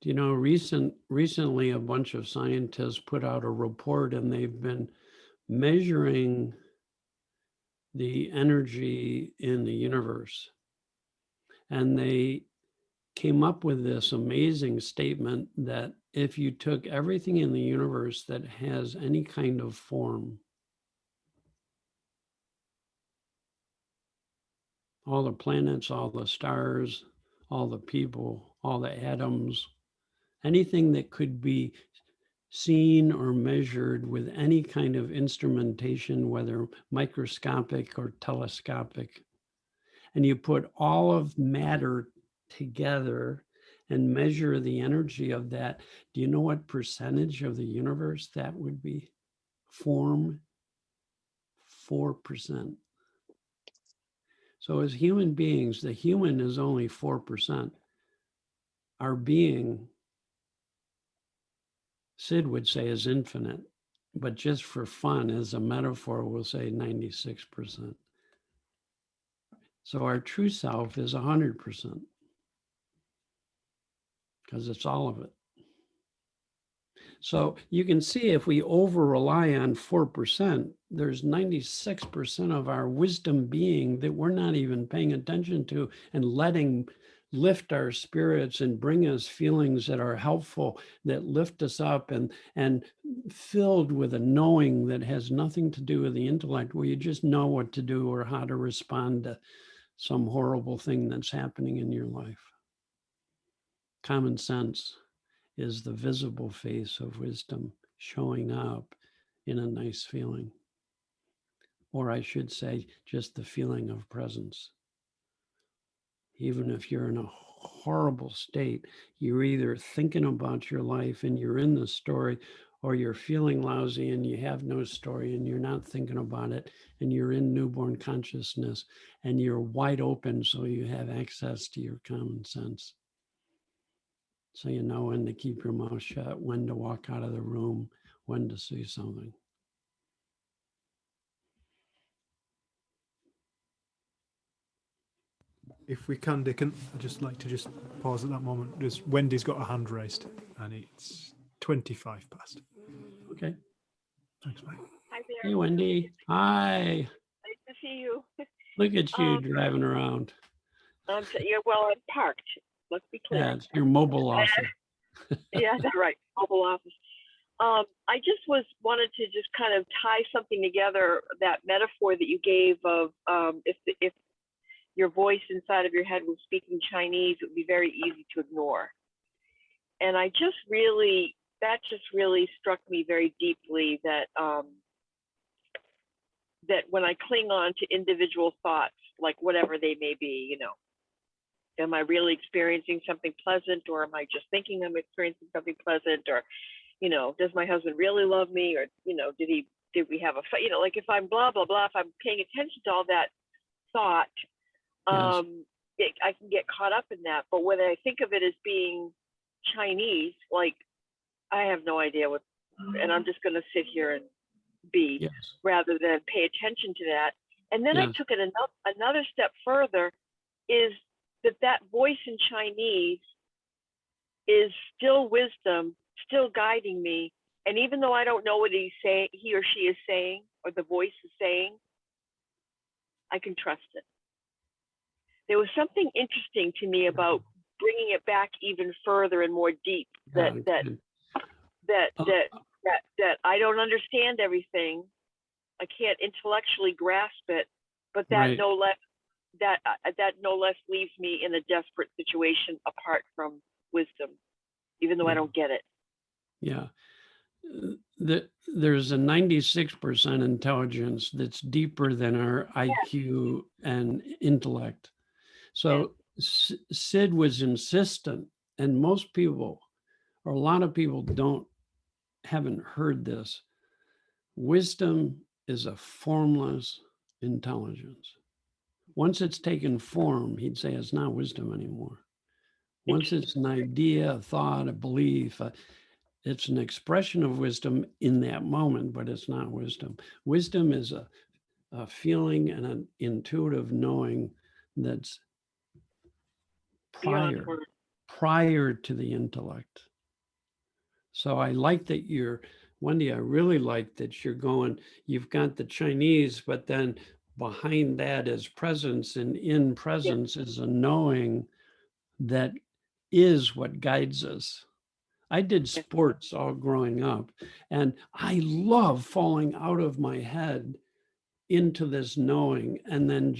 Do you know, recently a bunch of scientists put out a report and they've been measuring the energy in the universe. And they came up with this amazing statement that if you took everything in the universe that has any kind of form, all the planets, all the stars, all the people, all the atoms, anything that could be seen or measured with any kind of instrumentation, whether microscopic or telescopic, and you put all of matter together and measure the energy of that, do you know what percentage of the universe that would be? Form, 4%. So as human beings, the human is only 4%. Our being, Sid would say, is infinite, but just for fun, as a metaphor, we'll say 96%. So our true self is 100%, because it's all of it. So you can see if we over rely on 4%, there's 96% of our wisdom being that we're not even paying attention to and letting lift our spirits and bring us feelings that are helpful, that lift us up, and filled with a knowing that has nothing to do with the intellect, where you just know what to do or how to respond to some horrible thing that's happening in your life. Common sense is the visible face of wisdom showing up in a nice feeling. Or I should say, just the feeling of presence. Even if you're in a horrible state, you're either thinking about your life and you're in the story, or you're feeling lousy and you have no story and you're not thinking about it, and you're in newborn consciousness and you're wide open, so you have access to your common sense. So you know when to keep your mouth shut, when to walk out of the room, when to say something. If we can, Dicken, I'd just like to just pause at that moment. Just Wendy's got a hand raised, and it's 25 past. Okay. Thanks, mate. Hi there. Hey, Wendy. Hi. Nice to see you. Look at you driving around. Yeah, well, I'm parked. Let's be clear. Yeah, it's your mobile office. Yeah, that's right. Mobile office. I just wanted to just kind of tie something together, that metaphor that you gave of if your voice inside of your head was speaking Chinese, it would be very easy to ignore. And that just really struck me very deeply, that that when I cling on to individual thoughts, like whatever they may be, am I really experiencing something pleasant, or am I just thinking I'm experiencing something pleasant, or, you know, does my husband really love me, or, you know, did we have a fight? You know, like if I'm blah blah blah, if I'm paying attention to all that thought, Yes. I can get caught up in that. But when I think of it as being Chinese, like I have no idea what, and I'm just going to sit here and be, Yes. rather than pay attention to that. And then I Yes. took it another step further, is that voice in Chinese is still wisdom, still guiding me. And even though I don't know what he or she is saying, or the voice is saying, I can trust it. There was something interesting to me about bringing it back even further and more deep, that I don't understand everything. I can't intellectually grasp it, but that Right. no less leaves me in a desperate situation apart from wisdom, even though I Yeah. don't get it. Yeah. There's a 96% intelligence that's deeper than our IQ and intellect. So Sid was insistent, and most people, or a lot of people, haven't heard this. Wisdom is a formless intelligence. Once it's taken form, he'd say it's not wisdom anymore. Once it's an idea, a thought, a belief, it's an expression of wisdom in that moment, but it's not wisdom. Wisdom is a feeling and an intuitive knowing that's Beyond word. prior to the intellect. So I like that Wendy, I really like that you've got the Chinese, but then behind that is presence, and in presence is a knowing that is what guides us. I did sports all growing up, and I love falling out of my head into this knowing, and then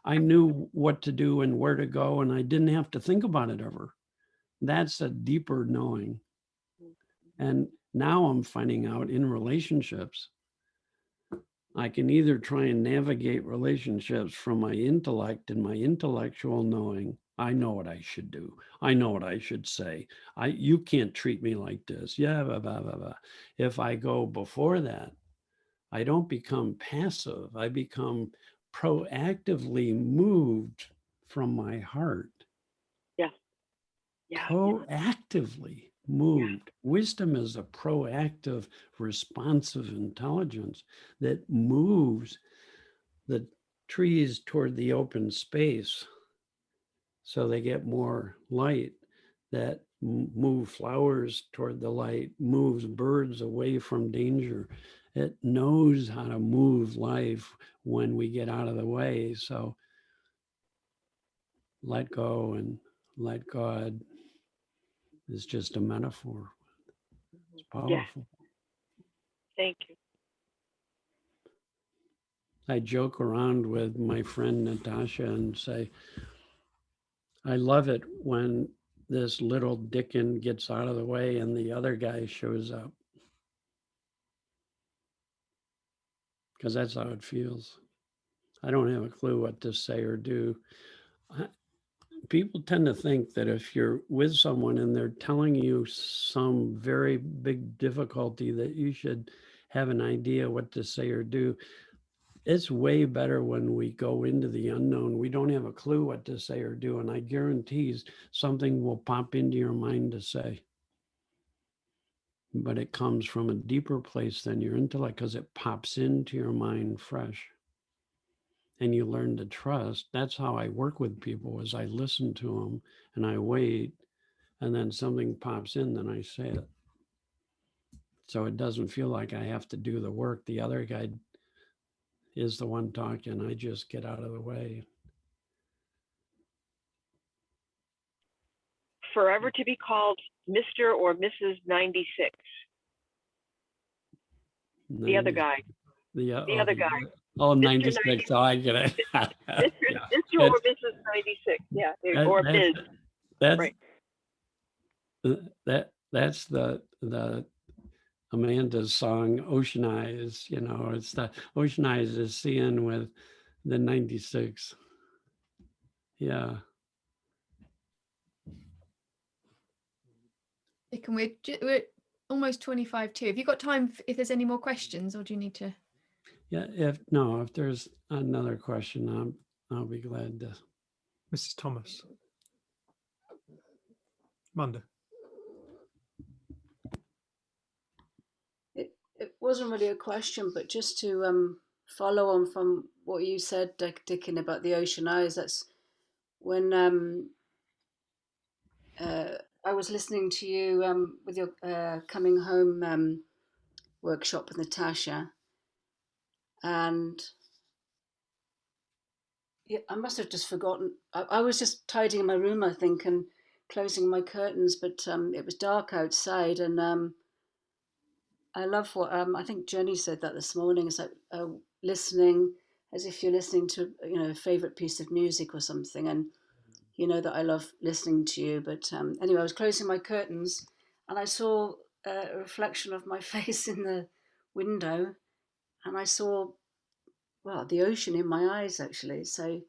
I knew what to do and where to go, and I didn't have to think about it ever. That's a deeper knowing. And now I'm finding out in relationships, I can either try and navigate relationships from my intellect and my intellectual knowing. I know what I should do. I know what I should say. You can't treat me like this. Yeah, blah, blah, blah, blah. If I go before that, I don't become passive. I become proactively moved from my heart. Yeah. Proactively moved. Wisdom is a proactive, responsive intelligence that moves the trees toward the open space so they get more light, that move flowers toward the light, moves birds away from danger. It knows how to move life when we get out of the way. So let go and let God is just a metaphor. It's powerful. Thank you. I joke around with my friend Natasha and say, I love it when this little Dicken gets out of the way and the other guy shows up. Because that's how it feels. I don't have a clue what to say or do. People tend to think that if you're with someone and they're telling you some very big difficulty, that you should have an idea what to say or do. It's way better when we go into the unknown. We don't have a clue what to say or do. And I guarantee something will pop into your mind to say. But it comes from a deeper place than your intellect, because it pops into your mind fresh. And you learn to trust. That's how I work with people, is I listen to them and I wait, and then something pops in, then I say it. So it doesn't feel like I have to do the work. The other guy is the one talking. I just get out of the way. Forever to be called Mr. or Mrs. 96. The other guy. The other guy. Oh, 96. Oh, I get it. Mr. or Mrs. 96. Yeah. Or Ms. That's right. That's the Amanda's song, Ocean Eyes. You know, it's the Ocean Eyes is seeing with the 96. Yeah. Dicken, we're almost 25 to. Have you got time if there's any more questions, or do you need to? Yeah, if there's another question, I'll be glad to. Mrs. Thomas. Amanda. It wasn't really a question, but just to follow on from what you said, Dicken, about the ocean eyes. That's when I was listening to you with your coming home workshop with Natasha, and yeah, I must have just forgotten. I was just tidying my room, I think, and closing my curtains, but it was dark outside, and I love what I think Jenny said that this morning. It's like listening as if you're listening to a favorite piece of music or something, and you know that I love listening to you. But anyway, I was closing my curtains, and I saw a reflection of my face in the window, and I saw the ocean in my eyes actually. So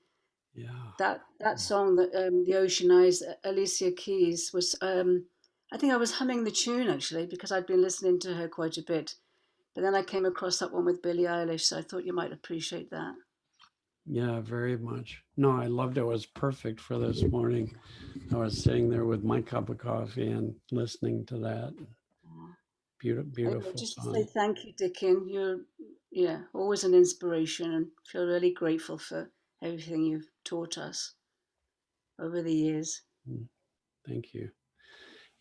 Yeah. that song, that the Ocean Eyes, Alicia Keys, was I think I was humming the tune actually because I'd been listening to her quite a bit. But then I came across that one with Billie Eilish, so I thought you might appreciate that. Yeah, very much. No, I loved it. It was perfect for this morning. I was sitting there with my cup of coffee and listening to that. Beautiful Anyway, just to song. say thank you, Dicken. You're always an inspiration, and feel really grateful for everything you've taught us over the years. Thank you.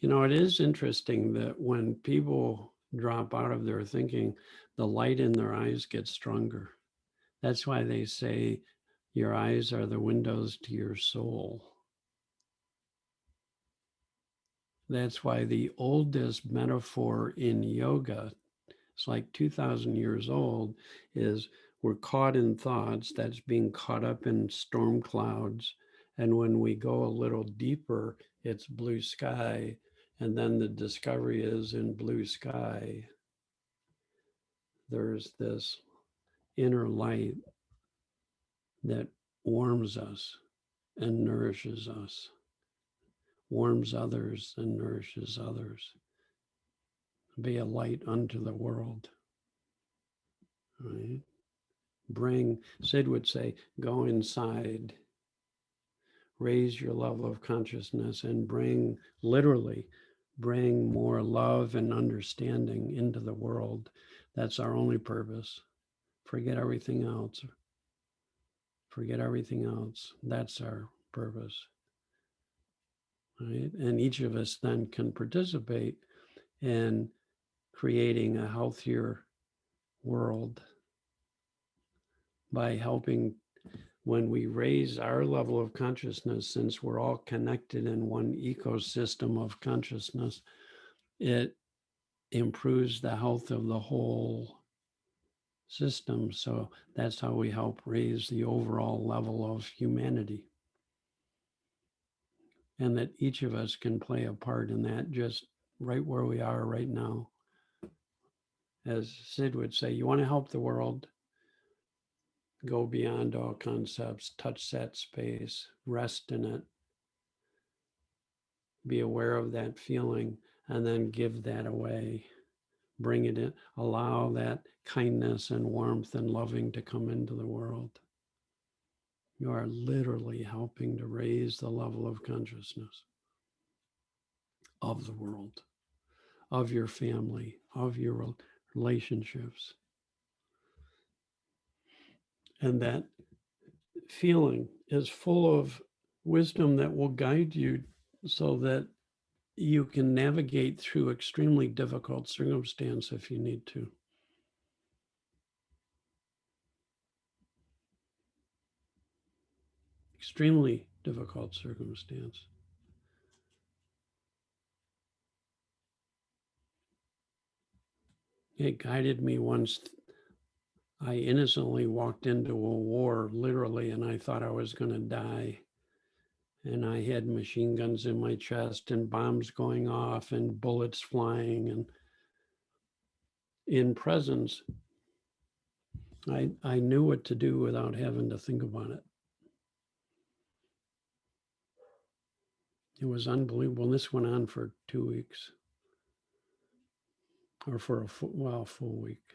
It is interesting that when people drop out of their thinking, the light in their eyes gets stronger. That's why they say your eyes are the windows to your soul. That's why the oldest metaphor in yoga, it's like 2,000 years old, is we're caught in thoughts, that's being caught up in storm clouds. And when we go a little deeper, it's blue sky. And then the discovery is in blue sky, there's this inner light that warms us and nourishes us, warms others and nourishes others. Be a light unto the world, right? Sid would say, go inside, raise your level of consciousness and literally bring more love and understanding into the world. That's our only purpose. Forget everything else. Forget everything else. That's our purpose. Right? And each of us then can participate in creating a healthier world by helping. When we raise our level of consciousness, since we're all connected in one ecosystem of consciousness, it improves the health of the whole system. So that's how we help raise the overall level of humanity. And that each of us can play a part in that, just right where we are right now. As Sid would say, you want to help the world, go beyond all concepts, touch that space, rest in it, be aware of that feeling, and then give that away. Bring it in, allow that kindness and warmth and loving to come into the world. You are literally helping to raise the level of consciousness of the world, of your family, of your relationships. And that feeling is full of wisdom that will guide you so that you can navigate through extremely difficult circumstance if you need to. Extremely difficult circumstance. It guided me once. I innocently walked into a war, literally, and I thought I was going to die. And I had machine guns in my chest and bombs going off and bullets flying. And in presence, I knew what to do without having to think about it. It was unbelievable. This went on for 2 weeks. or for a full week.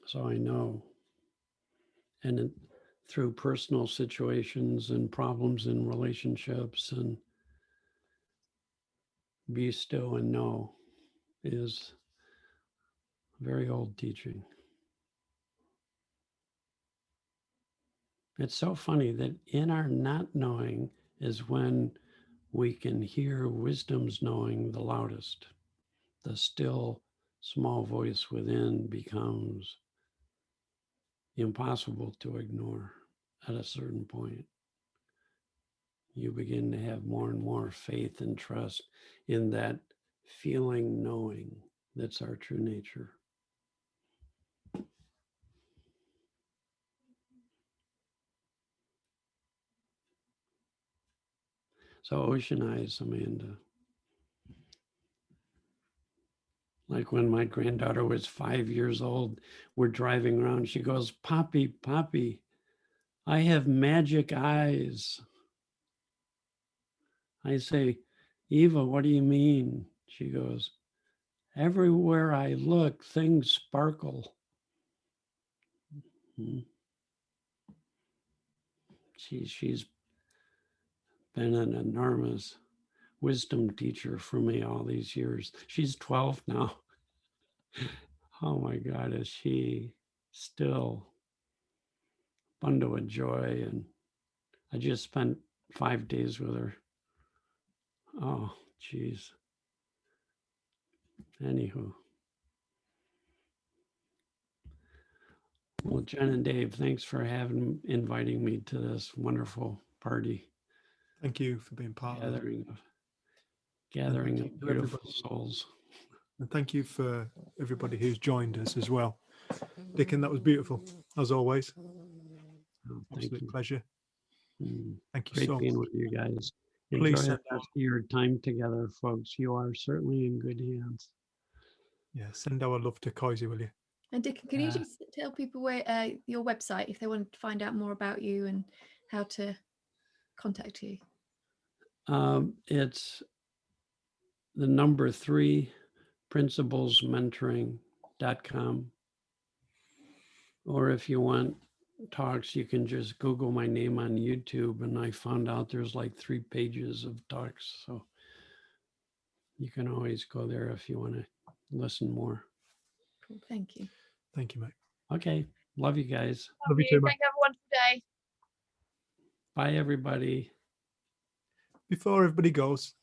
So I know. And through personal situations and problems in relationships, and be still and know is very old teaching. It's so funny that in our not knowing is when we can hear wisdom's knowing the loudest. The still small voice within becomes impossible to ignore at a certain point. You begin to have more and more faith and trust in that feeling knowing that's our true nature. So ocean eyes, Amanda. Like when my granddaughter was 5 years old, we're driving around. She goes, Poppy, Poppy, I have magic eyes. I say, Eva, what do you mean? She goes, everywhere I look, things sparkle. She's been an enormous wisdom teacher for me all these years. She's 12 now. Oh my God, is she still a bundle of joy. And I just spent 5 days with her. Oh, geez. Anywho. Well, Jen and Dave, thanks for inviting me to this wonderful party. Thank you for being part of it. Gathering of beautiful souls. And thank you for everybody who's joined us as well. Dicken, that was beautiful, as always. Absolute pleasure. Thank you Great so being much. with you guys. Please Enjoy the rest of your time together, folks. You are certainly in good hands. Yeah, send our love to Coisy, will you? And Dicken, can you just tell people where your website, if they want to find out more about you and how to contact you? It's the number 3 principlesmentoring.com. Or if you want talks, you can just Google my name on YouTube, and I found out there's like 3 pages of talks. So you can always go there if you want to listen more. Cool. Thank you. Thank you, mate. Okay. Love you guys. Love you too, mate. Thank you. Have a wonderful day. Bye, everybody. Before everybody goes,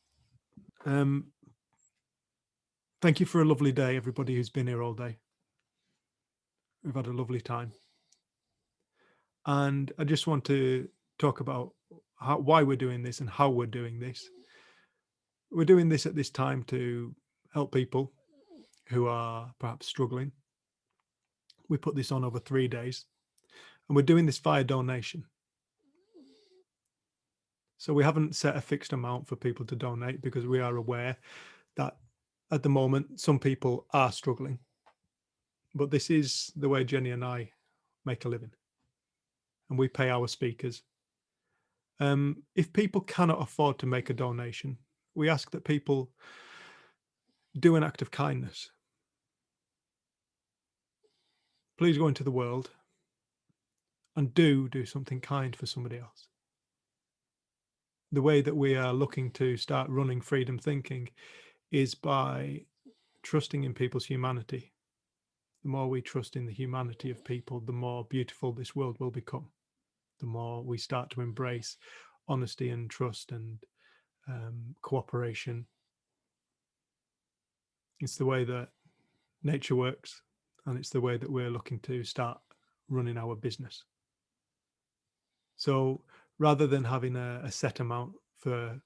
thank you for a lovely day, everybody who's been here all day. We've had a lovely time. And I just want to talk about why we're doing this and how we're doing this. We're doing this at this time to help people who are perhaps struggling. We put this on over 3 days, and we're doing this via donation. So we haven't set a fixed amount for people to donate because we are aware that at the moment, some people are struggling. But this is the way Jenny and I make a living, and we pay our speakers. If people cannot afford to make a donation, we ask that people do an act of kindness. Please go into the world and do something kind for somebody else. The way that we are looking to start running Freedom Thinking is by trusting in people's humanity. The more we trust in the humanity of people, the more beautiful this world will become. The more we start to embrace honesty and trust and cooperation. It's the way that nature works, and it's the way that we're looking to start running our business. So rather than having a set amount for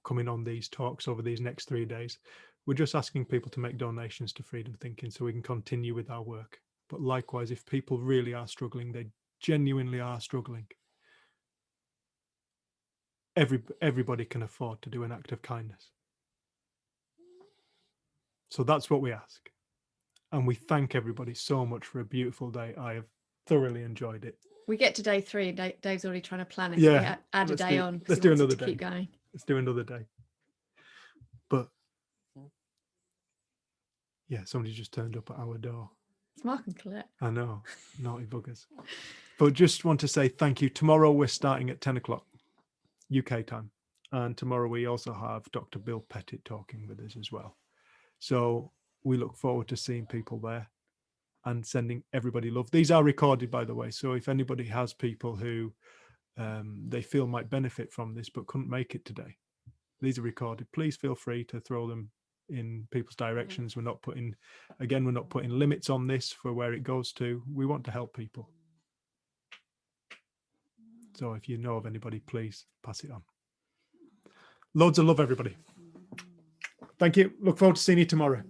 coming on these talks over these next 3 days, we're just asking people to make donations to Freedom Thinking so we can continue with our work. But likewise, if people really are struggling, they genuinely are struggling, everybody can afford to do an act of kindness. So that's what we ask. And we thank everybody so much for a beautiful day. I have thoroughly enjoyed it. We get to day 3 and Dave's already trying to plan it. Yeah, So add a day on. Let's do another day. Keep going. Let's do another day. But Yeah, somebody just turned up at our door. It's Mark and Colette. I know, naughty buggers. But just want to say thank you. Tomorrow we're starting at 10 o'clock UK time. And tomorrow we also have Dr. Bill Pettit talking with us as well. So we look forward to seeing people there and sending everybody love. These are recorded, by the way. So if anybody has people who they feel might benefit from this but couldn't make it today, these are recorded. Please feel free to throw them in people's directions. We're not putting limits on this for where it goes to. We want to help people. So if you know of anybody, please pass it on. Loads of love, everybody. Thank you. Look forward to seeing you tomorrow.